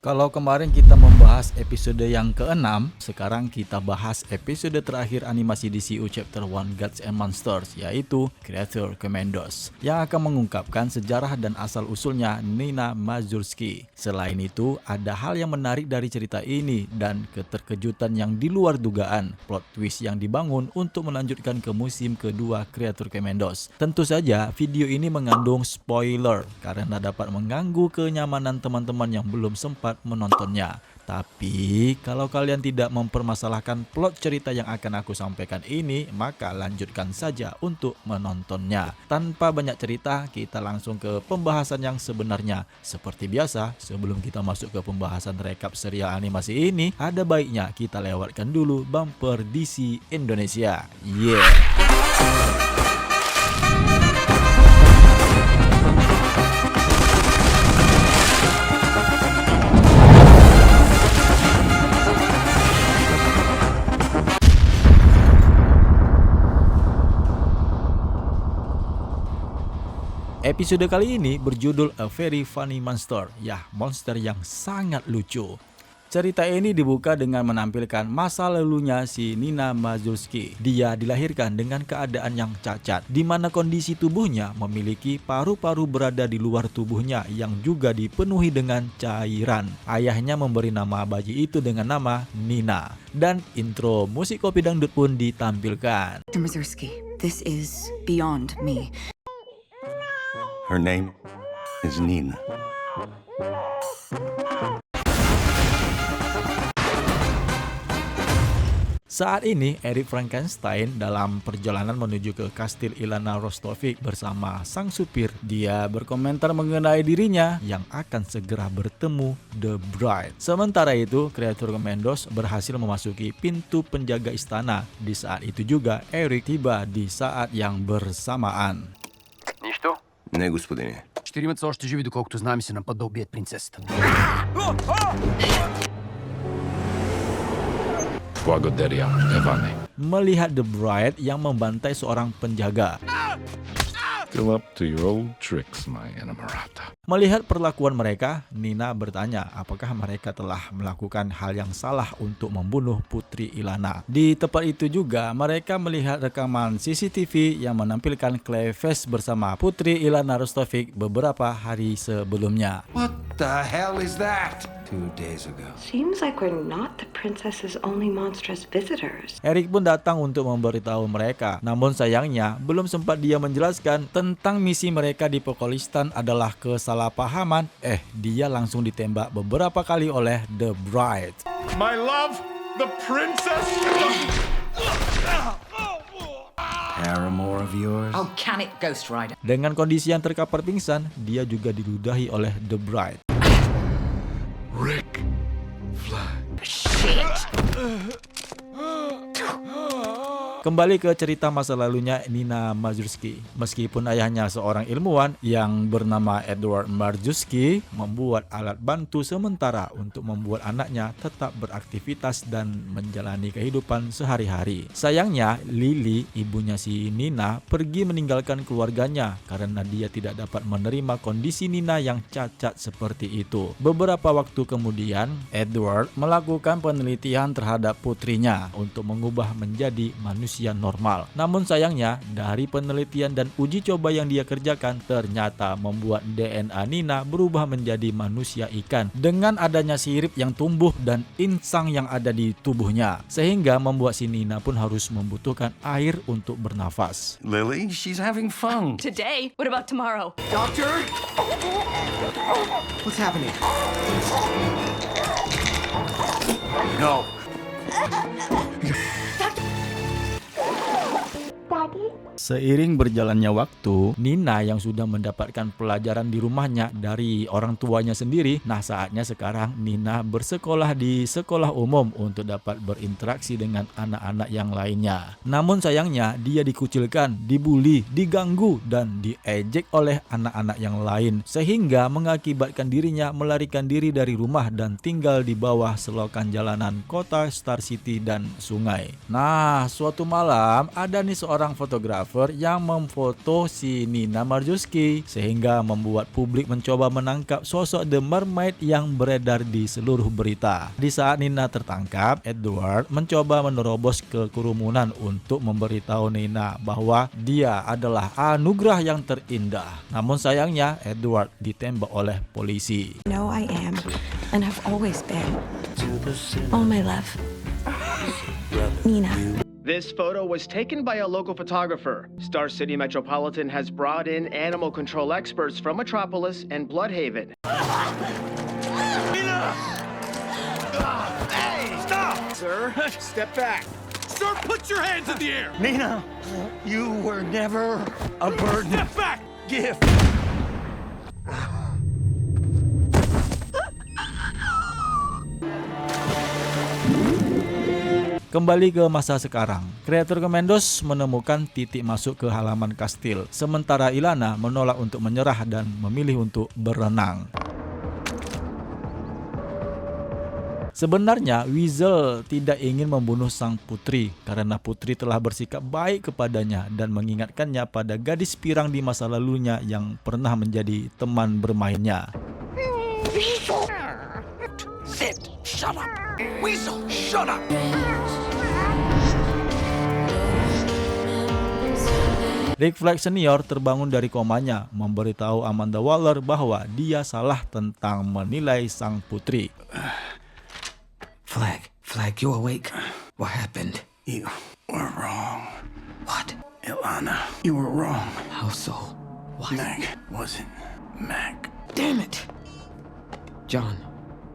Kalau kemarin kita membahas episode yang ke-6, sekarang kita bahas episode terakhir animasi DCU Chapter 1 Gods and Monsters, yaitu Creature Commandos, yang akan mengungkapkan sejarah dan asal-usulnya Nina Mazursky. Selain itu, ada hal yang menarik dari cerita ini dan keterkejutan yang di luar dugaan, plot twist yang dibangun untuk melanjutkan ke musim kedua Creature Commandos. Tentu saja, video ini mengandung spoiler karena dapat mengganggu kenyamanan teman-teman yang belum sempat menontonnya. Tapi kalau kalian tidak mempermasalahkan plot cerita yang akan aku sampaikan ini, maka lanjutkan saja untuk menontonnya. Tanpa banyak cerita, kita langsung ke pembahasan yang sebenarnya. Seperti biasa, sebelum kita masuk ke pembahasan rekap serial animasi ini, ada baiknya kita lewatkan dulu bumper DC Indonesia. Episode kali ini berjudul A Very Funny Monster, monster yang sangat lucu. Cerita ini dibuka dengan menampilkan masa lalunya si Nina Mazursky. Dia dilahirkan dengan keadaan yang cacat, di mana kondisi tubuhnya memiliki paru-paru berada di luar tubuhnya yang juga dipenuhi dengan cairan. Ayahnya memberi nama bayi itu dengan nama Nina. Dan intro musik kopi dangdut pun ditampilkan. Dr. Mazursky, this is beyond me. Her name is Nina. Saat ini, Eric Frankenstein dalam perjalanan menuju ke kastil Ilana Rostovich bersama sang supir. Dia berkomentar mengenai dirinya yang akan segera bertemu The Bride. Sementara itu, Creature Commandos berhasil memasuki pintu penjaga istana. Di saat itu juga, Eric tiba di saat yang bersamaan. Нищо? Не, господине. Четиримата са още живи, доколкото знам, се на път да убият принцесата. Благодаря, Иване. Melihat The Bride yang membantai seorang penjaga. Still up to your old tricks, my enamorata. Melihat perlakuan mereka, Nina bertanya apakah mereka telah melakukan hal yang salah untuk membunuh Putri Ilana. Di tempat itu juga mereka melihat rekaman CCTV yang menampilkan Cleves bersama Putri Ilana Rostovich beberapa hari sebelumnya. What the hell is that? 2 days ago. Seems like we're not the princess's only monstrous visitors. Eric pun datang untuk memberitahu mereka. Namun sayangnya, belum sempat dia menjelaskan tentang misi mereka di Pokolistan adalah kesalahpahaman. Dia langsung ditembak beberapa kali oleh The Bride. My love, the princess! Paramore of yours? Oh, can it, Ghost Rider? Dengan kondisi yang terkapar pingsan, dia juga diludahi oleh The Bride. Rick Flag. Kembali ke cerita masa lalunya Nina Mazursky. Meskipun ayahnya seorang ilmuwan yang bernama Edward Mazursky membuat alat bantu sementara untuk membuat anaknya tetap beraktivitas dan menjalani kehidupan sehari-hari. Sayangnya, Lily, ibunya si Nina, pergi meninggalkan keluarganya karena dia tidak dapat menerima kondisi Nina yang cacat seperti itu. Beberapa waktu kemudian, Edward melakukan penelitian terhadap putrinya untuk mengubah menjadi manusia normal. Namun sayangnya, dari penelitian dan uji coba yang dia kerjakan ternyata membuat DNA Nina berubah menjadi manusia ikan dengan adanya sirip yang tumbuh dan insang yang ada di tubuhnya, sehingga membuat si Nina pun harus membutuhkan air untuk bernafas. Lily, she's having fun. Today? What about tomorrow? Doctor? What's happening? No. Seiring berjalannya waktu, Nina yang sudah mendapatkan pelajaran di rumahnya dari orang tuanya sendiri, saatnya sekarang Nina bersekolah di sekolah umum untuk dapat berinteraksi dengan anak-anak yang lainnya. Namun sayangnya, dia dikucilkan, dibully, diganggu, dan diejek oleh anak-anak yang lain, sehingga mengakibatkan dirinya melarikan diri dari rumah dan tinggal di bawah selokan jalanan kota Star City dan sungai. Suatu malam ada nih seorang fotografer yang memfoto si Nina Marjuski, sehingga membuat publik mencoba menangkap sosok The Mermaid yang beredar di seluruh berita. Di saat Nina tertangkap, Edward mencoba menerobos ke kerumunan untuk memberitahu Nina bahwa dia adalah anugerah yang terindah. Namun sayangnya, Edward ditembak oleh polisi. No, I am, and have always been. All my love. Nina. This photo was taken by a local photographer. Star City Metropolitan has brought in animal control experts from Metropolis and Bloodhaven. Hey, stop! Sir, step back. Sir, put your hands in the air! Nina, you were never a burden. Step back! Gift. Kembali ke masa sekarang, kreator Commandos menemukan titik masuk ke halaman kastil, sementara Ilana menolak untuk menyerah dan memilih untuk berenang. Sebenarnya, Weasel tidak ingin membunuh sang putri karena putri telah bersikap baik kepadanya dan mengingatkannya pada gadis pirang di masa lalunya yang pernah menjadi teman bermainnya. Sit. Shut up. Weasel, shut up. Rick Flag senior terbangun dari komanya, memberitahu Amanda Waller bahwa dia salah tentang menilai sang putri. Flag, you awake? What happened? You were wrong. What? Ilana, you were wrong. How so? What? Mac wasn't Mac. Damn it. John,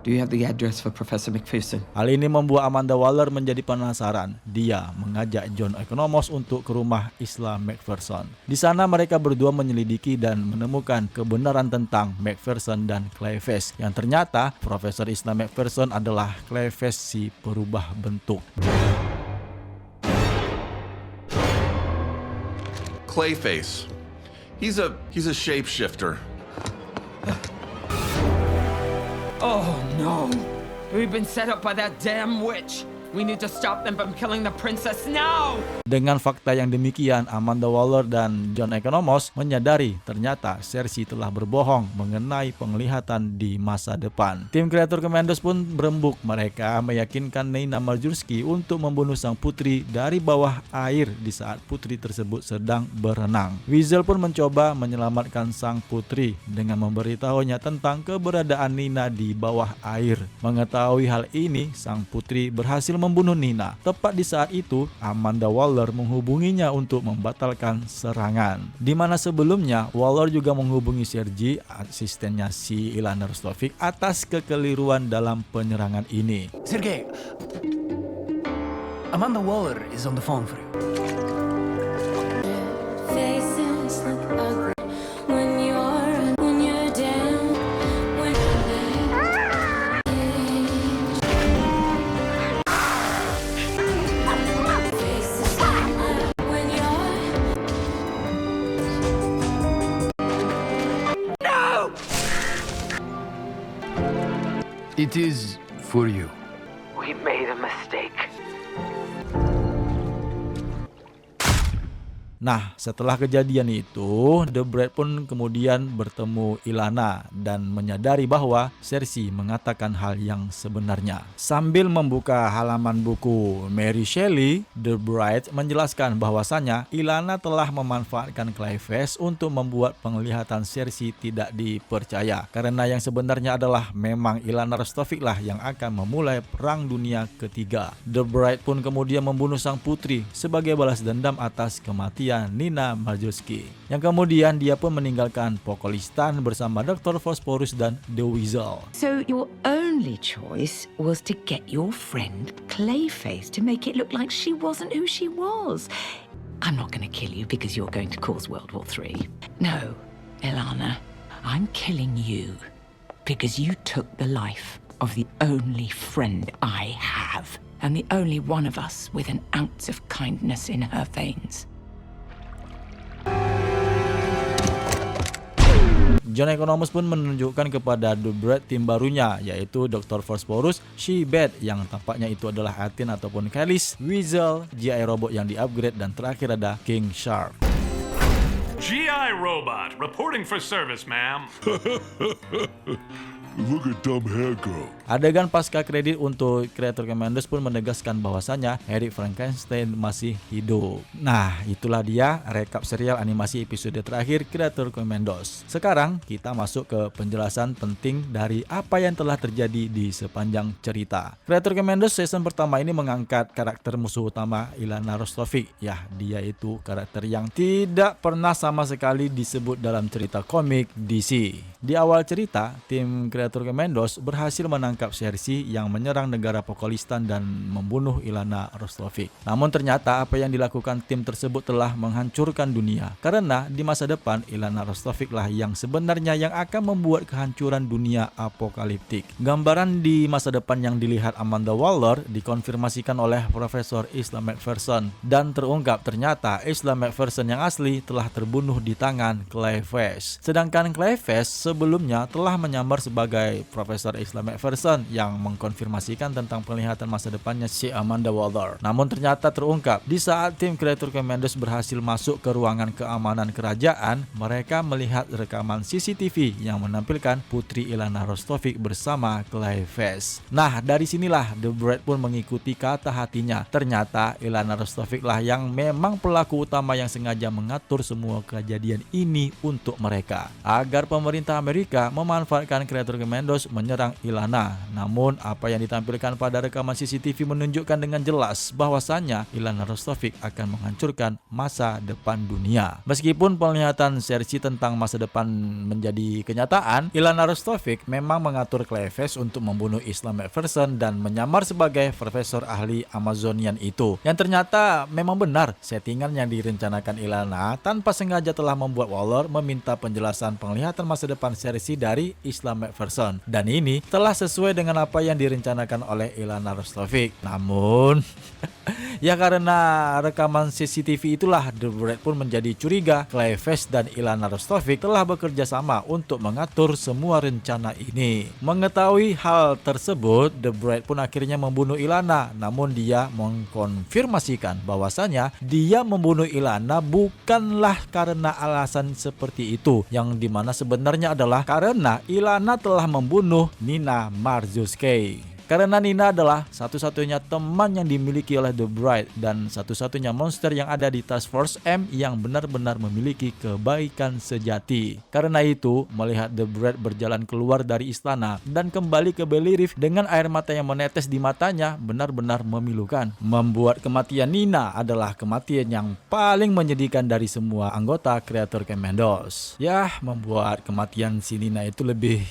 do you have the address for Professor McPherson? Hal ini membuat Amanda Waller menjadi penasaran. Dia mengajak John Economos untuk ke rumah Isla McPherson. Di sana mereka berdua menyelidiki dan menemukan kebenaran tentang McPherson dan Clayface, yang ternyata Profesor Isla McPherson adalah Clayface si perubah bentuk. Clayface. He's a shapeshifter. Oh no! We've been set up by that damn witch! We need to stop them from killing the princess now! Dengan fakta yang demikian, Amanda Waller dan John Economos menyadari ternyata Cersei telah berbohong mengenai penglihatan di masa depan. Tim kreator Commandos pun berembuk. Mereka meyakinkan Nina Marjuski untuk membunuh sang putri dari bawah air di saat putri tersebut sedang berenang. Weasel pun mencoba menyelamatkan sang putri dengan memberitahunya tentang keberadaan Nina di bawah air. Mengetahui hal ini, sang putri berhasil membunuh Nina. Tepat di saat itu, Amanda Waller menghubunginya untuk membatalkan serangan. Di mana sebelumnya, Waller juga menghubungi Sergei, asistennya si Ilana Rostovic, atas kekeliruan dalam penyerangan ini. Sergei, Amanda Waller is on the phone for you. Faces look ugly when you're down. It is for you. We made a mistake. Nah, setelah kejadian itu, The Bride pun kemudian bertemu Ilana dan menyadari bahwa Cersei mengatakan hal yang sebenarnya. Sambil membuka halaman buku Mary Shelley, The Bride menjelaskan bahwasanya Ilana telah memanfaatkan Clayface untuk membuat penglihatan Cersei tidak dipercaya. Karena yang sebenarnya adalah memang Ilana Rostovic lah yang akan memulai Perang Dunia Ketiga. The Bride pun kemudian membunuh sang putri sebagai balas dendam atas kematian Nina Marjuski, yang kemudian dia pun meninggalkan Pokolistan bersama Dr. Phosphorus dan The Weasel. So your only choice was to get your friend Clayface to make it look like she wasn't who she was. I'm not going to kill you because you're going to cause World War III. No, Ilana, I'm killing you because you took the life of the only friend I have and the only one of us with an ounce of kindness in her veins. John Economos pun menunjukkan kepada The Bride tim barunya, yaitu Dr. Phosphorus, She-Bat yang tampaknya itu adalah Atin ataupun Kalis, Weasel, GI Robot yang di-upgrade, dan terakhir ada King Shark. GI Robot, reporting for service, ma'am. Look at dumb hair girl. Adegan pasca kredit untuk Creator Commandos pun menegaskan bahwasannya Eric Frankenstein masih hidup. Nah, itulah dia rekap serial animasi episode terakhir Creator Commandos. Sekarang kita masuk ke penjelasan penting dari apa yang telah terjadi di sepanjang cerita. Creator Commandos season pertama ini mengangkat karakter musuh utama Ilana Rostovich. Ya, dia itu karakter yang tidak pernah sama sekali disebut dalam cerita komik DC. Di awal cerita, tim Creator Commandos berhasil menangkap Cersei yang menyerang negara Pokolistan dan membunuh Ilana Rostovich. Namun ternyata apa yang dilakukan tim tersebut telah menghancurkan dunia. Karena di masa depan Ilana Rostovich lah yang sebenarnya yang akan membuat kehancuran dunia apokaliptik. Gambaran di masa depan yang dilihat Amanda Waller dikonfirmasikan oleh Profesor Isla Macpherson dan terungkap ternyata Isla Macpherson yang asli telah terbunuh di tangan Clayface. Sedangkan Clayface sebelumnya telah menyamar sebagai Profesor Isla Macpherson yang mengkonfirmasikan tentang penglihatan masa depannya si Amanda Waller. Namun ternyata terungkap di saat tim Creator Commandos berhasil masuk ke ruangan keamanan kerajaan, mereka melihat rekaman CCTV yang menampilkan Putri Ilana Rostovich bersama Clayface. Nah, dari sinilah The Bride pun mengikuti kata hatinya. Ternyata Ilana Rostovich lah yang memang pelaku utama yang sengaja mengatur semua kejadian ini untuk mereka, agar pemerintah Amerika memanfaatkan Creator Commandos menyerang Ilana. Namun apa yang ditampilkan pada rekaman CCTV menunjukkan dengan jelas bahwasannya Ilana Rostovich akan menghancurkan masa depan dunia. Meskipun penglihatan Cersei tentang masa depan menjadi kenyataan, Ilana Rostovich memang mengatur Clayface untuk membunuh Isla Macpherson dan menyamar sebagai profesor ahli Amazonian itu. Yang ternyata memang benar, settingan yang direncanakan Ilana tanpa sengaja telah membuat Waller meminta penjelasan penglihatan masa depan Cersei dari Isla Macpherson. Dan ini telah sesuai dengan apa yang direncanakan oleh Ilana Rostovich. Namun ya karena rekaman CCTV itulah The Bride pun menjadi curiga Clayface dan Ilana Rostovich telah bekerja sama untuk mengatur semua rencana ini. Mengetahui hal tersebut, The Bride pun akhirnya membunuh Ilana. Namun dia mengkonfirmasikan bahwasanya dia membunuh Ilana bukanlah karena alasan seperti itu, yang dimana sebenarnya adalah karena Ilana telah membunuh Nina Marzuski. Karena Nina adalah satu-satunya teman yang dimiliki oleh The Bride dan satu-satunya monster yang ada di Task Force M yang benar-benar memiliki kebaikan sejati. Karena itu, melihat The Bride berjalan keluar dari istana dan kembali ke Belerive dengan air mata yang menetes di matanya benar-benar memilukan. Membuat kematian Nina adalah kematian yang paling menyedihkan dari semua anggota Creator Commandos. Ya, membuat kematian si Nina itu lebih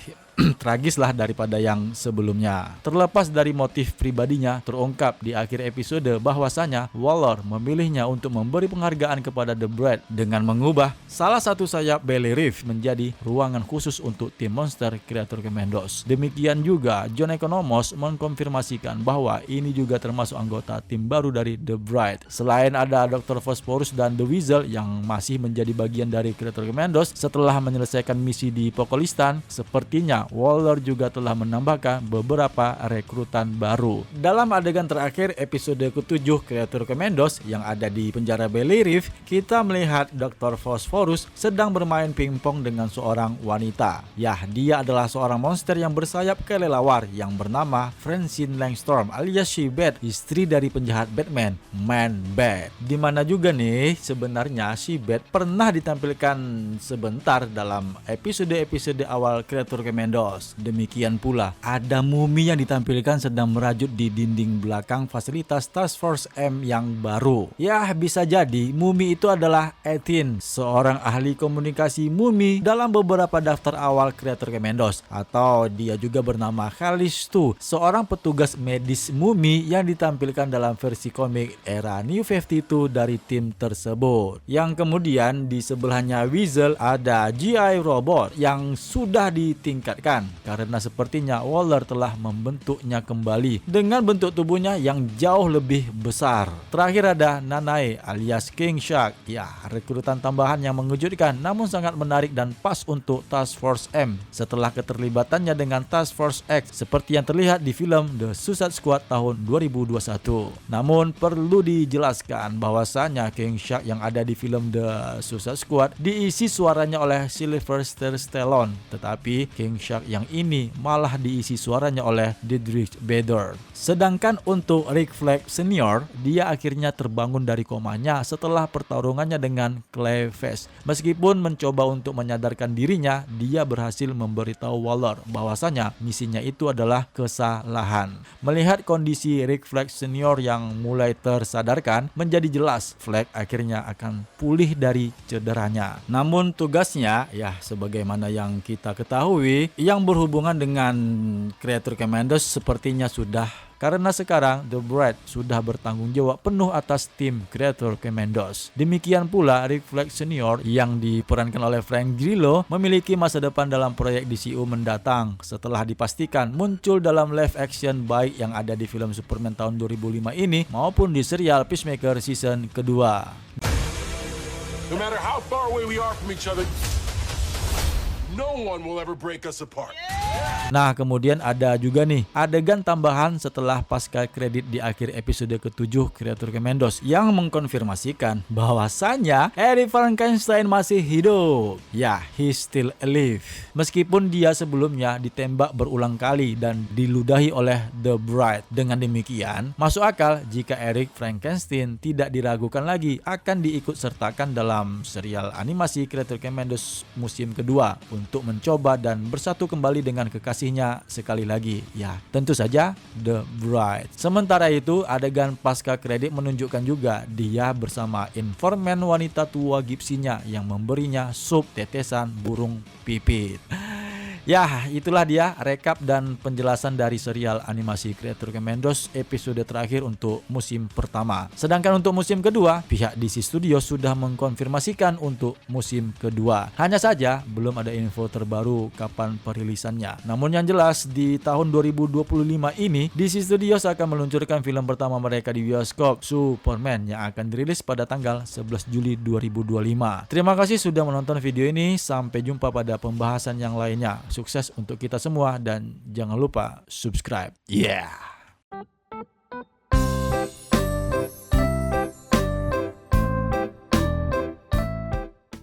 tragis lah daripada yang sebelumnya. Terlepas dari motif pribadinya, terungkap di akhir episode bahwasanya Waller memilihnya untuk memberi penghargaan kepada The Bride dengan mengubah salah satu sayap Belerive menjadi ruangan khusus untuk tim monster Creator Commandos. Demikian juga John Economos mengkonfirmasikan bahwa ini juga termasuk anggota tim baru dari The Bride. Selain ada Dr. Phosphorus dan The Weasel yang masih menjadi bagian dari Creator Commandos setelah menyelesaikan misi di Pokolistan, sepertinya Waller juga telah menambahkan beberapa rekrutan baru. Dalam adegan terakhir episode ke-7 Creator Commandos yang ada di penjara Belerive, kita melihat Dr. Phosphorus sedang bermain pingpong dengan seorang wanita. Ya, dia adalah seorang monster yang bersayap kelelawar yang bernama Francine Langstorm alias She-Bat, istri dari penjahat Batman, Man-Bat. Dimana juga nih sebenarnya She-Bat pernah ditampilkan sebentar dalam episode-episode awal Creator Commandos. Demikian pula ada mumi yang ditampilkan sedang merajut di dinding belakang fasilitas Task Force M yang baru. Ya, bisa jadi mumi itu adalah Atin, seorang ahli komunikasi mumi dalam beberapa daftar awal Creator Commandos, atau dia juga bernama Callisto, seorang petugas medis mumi yang ditampilkan dalam versi komik era New 52 dari tim tersebut. Yang kemudian di sebelahnya Weasel ada GI Robot yang sudah ditingkatkan dipertanyakan karena sepertinya Waller telah membentuknya kembali dengan bentuk tubuhnya yang jauh lebih besar. Terakhir ada Nanae alias King Shark. Ya, rekrutan tambahan yang mengejutkan namun sangat menarik dan pas untuk Task Force M setelah keterlibatannya dengan Task Force X seperti yang terlihat di film The Suicide Squad tahun 2021. Namun perlu dijelaskan bahwasanya King Shark yang ada di film The Suicide Squad diisi suaranya oleh Sylvester Stallone, tetapi King Shark yang ini malah diisi suaranya oleh Diedrich Bader. Sedangkan untuk Rick Flag Senior, dia akhirnya terbangun dari komanya setelah pertarungannya dengan Clayface. Meskipun mencoba untuk menyadarkan dirinya, dia berhasil memberitahu Waller bahwasanya misinya itu adalah kesalahan. Melihat kondisi Rick Flag Senior yang mulai tersadarkan, menjadi jelas Flag akhirnya akan pulih dari cederanya. Namun tugasnya, ya sebagaimana yang kita ketahui, yang berhubungan dengan Creature Commandos sepertinya sudah, karena sekarang The Bride sudah bertanggung jawab penuh atas tim Creature Commandos. Demikian pula Rick Flag Senior yang diperankan oleh Frank Grillo memiliki masa depan dalam proyek DCU mendatang setelah dipastikan muncul dalam live action baik yang ada di film Superman tahun 2005 ini maupun di serial Peacemaker season kedua. No matter how far away we are from each other, no one will ever break us apart. Nah, kemudian ada juga nih adegan tambahan setelah pasca kredit di akhir episode ke-7 Creature Commandos yang mengkonfirmasikan bahwasanya Harry Frankenstein masih hidup. Ya, he's still alive. Meskipun dia sebelumnya ditembak berulang kali dan diludahi oleh The Bride. Dengan demikian, masuk akal jika Eric Frankenstein tidak diragukan lagi akan diikut sertakan dalam serial animasi Creature Commandos musim kedua untuk mencoba dan bersatu kembali dengan kekasihnya sekali lagi, ya tentu saja The Bride. Sementara itu adegan pasca kredit menunjukkan juga dia bersama informan wanita tua gipsinya yang memberinya sup tetesan burung pipit. Ya, itulah dia rekap dan penjelasan dari serial animasi Creature Commandos episode terakhir untuk musim pertama. Sedangkan untuk musim kedua, pihak DC Studios sudah mengkonfirmasikan untuk musim kedua. Hanya saja belum ada info terbaru kapan perilisannya. Namun yang jelas di tahun 2025 ini DC Studios akan meluncurkan film pertama mereka di bioskop, Superman, yang akan dirilis pada tanggal 11 Juli 2025. Terima kasih sudah menonton video ini. Sampai jumpa pada pembahasan yang lainnya. Sukses untuk kita semua dan jangan lupa subscribe. Yeah.